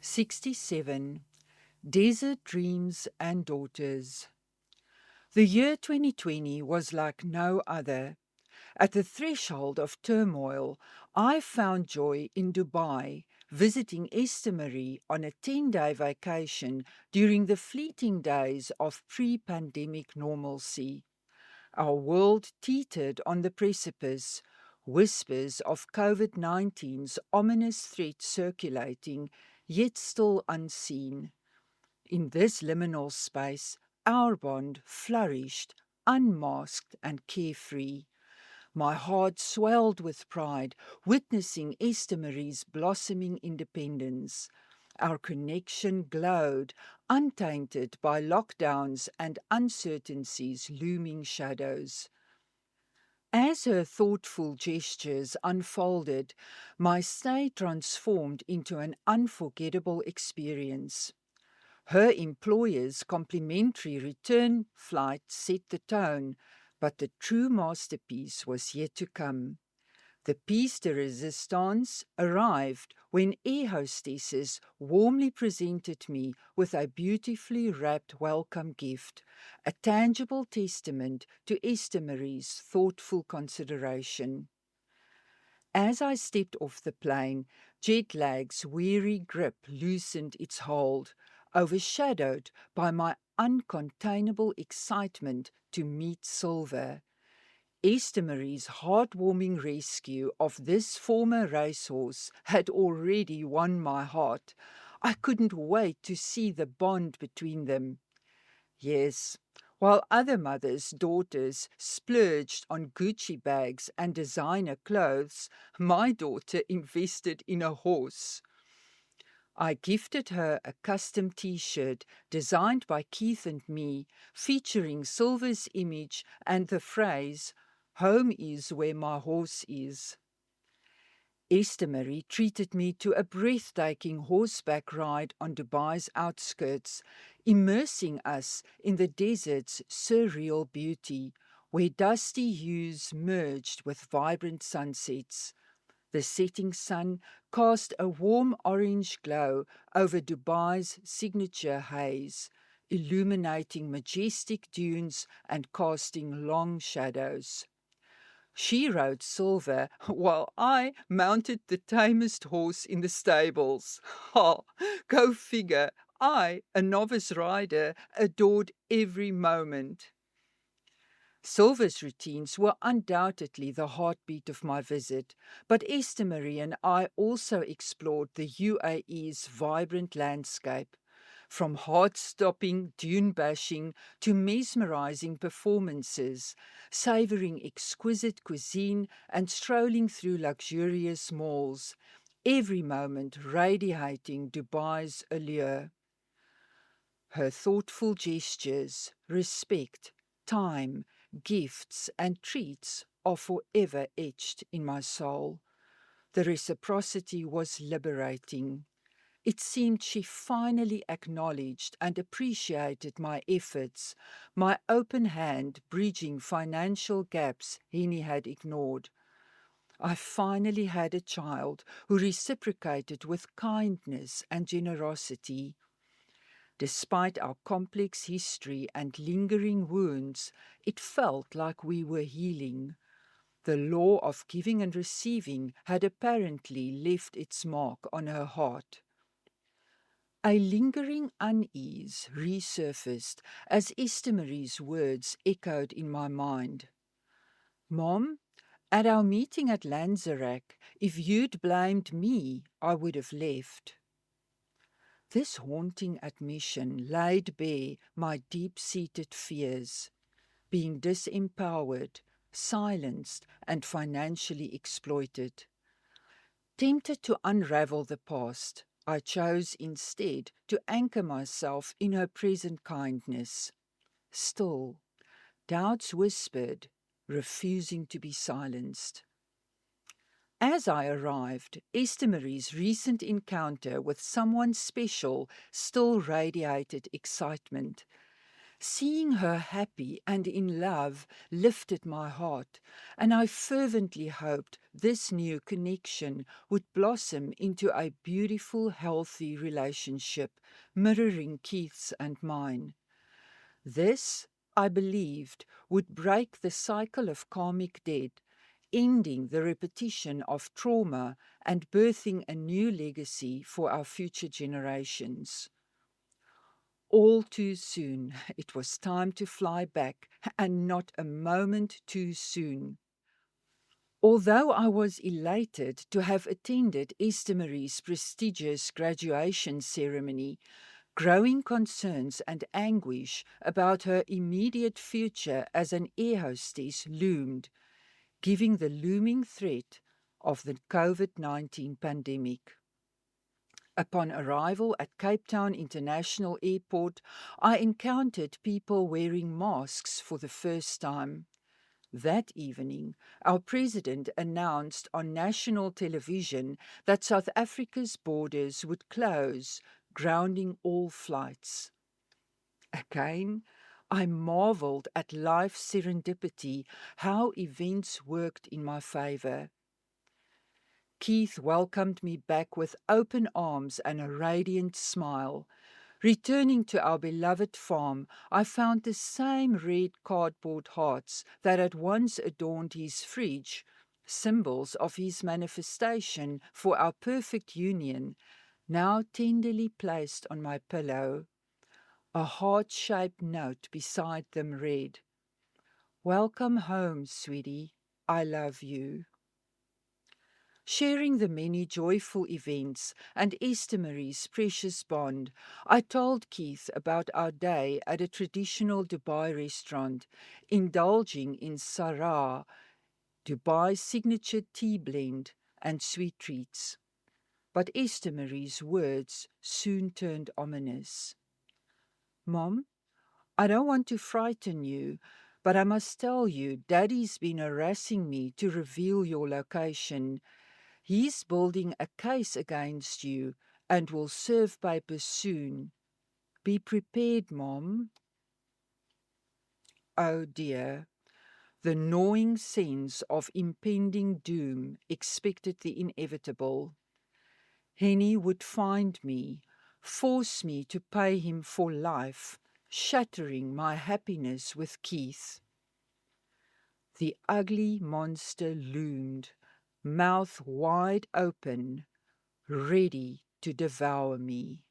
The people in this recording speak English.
67. Desert Dreams and Daughters. The year 2020 was like no other. At the threshold of turmoil, I found joy in Dubai, visiting Esther Marie on a 10-day vacation during the fleeting days of pre-pandemic normalcy. Our world teetered on the precipice, whispers of COVID-19's ominous threat circulating, yet still unseen. In this liminal space, our bond flourished, unmasked and carefree. My heart swelled with pride, witnessing Esther Marie's blossoming independence. Our connection glowed, untainted by lockdowns and uncertainty's looming shadows. As her thoughtful gestures unfolded, my stay transformed into an unforgettable experience. Her employer's complimentary return flight set the tone, but the true masterpiece was yet to come. The piece de resistance arrived when air hostesses warmly presented me with a beautifully wrapped welcome gift, a tangible testament to Esther Marie's thoughtful consideration. As I stepped off the plane, jet lag's weary grip loosened its hold, overshadowed by my uncontainable excitement to meet Silver. Esther Marie's heartwarming rescue of this former racehorse had already won my heart. I couldn't wait to see the bond between them. Yes, while other mothers' daughters splurged on Gucci bags and designer clothes, my daughter invested in a horse. I gifted her a custom T-shirt designed by Keith and me, featuring Silver's image and the phrase, "Home is where my horse is." Esther Marie treated me to a breathtaking horseback ride on Dubai's outskirts, immersing us in the desert's surreal beauty, where dusty hues merged with vibrant sunsets. The setting sun cast a warm orange glow over Dubai's signature haze, illuminating majestic dunes and casting long shadows. She rode Silver while I mounted the tamest horse in the stables. Ha! Go figure, I, a novice rider, adored every moment. Silver's routines were undoubtedly the heartbeat of my visit, but Esther Marie and I also explored the UAE's vibrant landscape. From heart-stopping dune bashing to mesmerizing performances, savoring exquisite cuisine and strolling through luxurious malls, every moment radiating Dubai's allure. Her thoughtful gestures, respect, time, gifts and treats are forever etched in my soul. The reciprocity was liberating. It seemed she finally acknowledged and appreciated my efforts, my open hand bridging financial gaps Henny had ignored. I finally had a child who reciprocated with kindness and generosity. Despite our complex history and lingering wounds, it felt like we were healing. The law of giving and receiving had apparently left its mark on her heart. A lingering unease resurfaced as Esther Marie's words echoed in my mind. "Mom, at our meeting at Lanzerac, if you'd blamed me, I would have left." This haunting admission laid bare my deep-seated fears, being disempowered, silenced, and financially exploited. Tempted to unravel the past, I chose instead to anchor myself in her present kindness. Still, doubts whispered, refusing to be silenced. As I arrived, Esther Marie's recent encounter with someone special still radiated excitement. Seeing her happy and in love lifted my heart, and I fervently hoped this new connection would blossom into a beautiful, healthy relationship, mirroring Keith's and mine. This, I believed, would break the cycle of karmic debt, ending the repetition of trauma and birthing a new legacy for our future generations. All too soon, it was time to fly back, and not a moment too soon. Although I was elated to have attended Esther Marie's prestigious graduation ceremony, growing concerns and anguish about her immediate future as an air hostess loomed, giving the looming threat of the COVID-19 pandemic. Upon arrival at Cape Town International Airport, I encountered people wearing masks for the first time. That evening, our president announced on national television that South Africa's borders would close, grounding all flights. Again, I marveled at life's serendipity, how events worked in my favor. Keith welcomed me back with open arms and a radiant smile. Returning to our beloved farm, I found the same red cardboard hearts that had once adorned his fridge, symbols of his manifestation for our perfect union, now tenderly placed on my pillow. A heart-shaped note beside them read, "Welcome home, sweetie. I love you." Sharing the many joyful events and Esther Marie's precious bond, I told Keith about our day at a traditional Dubai restaurant, indulging in Sarah, Dubai's signature tea blend, and sweet treats. But Esther Marie's words soon turned ominous. "Mom, I don't want to frighten you, but I must tell you, Daddy's been harassing me to reveal your location. He's building a case against you and will serve papers soon. Be prepared, Mom." Oh dear. The gnawing sense of impending doom expected the inevitable. Henny would find me, force me to pay him for life, shattering my happiness with Keith. The ugly monster loomed, mouth wide open, ready to devour me.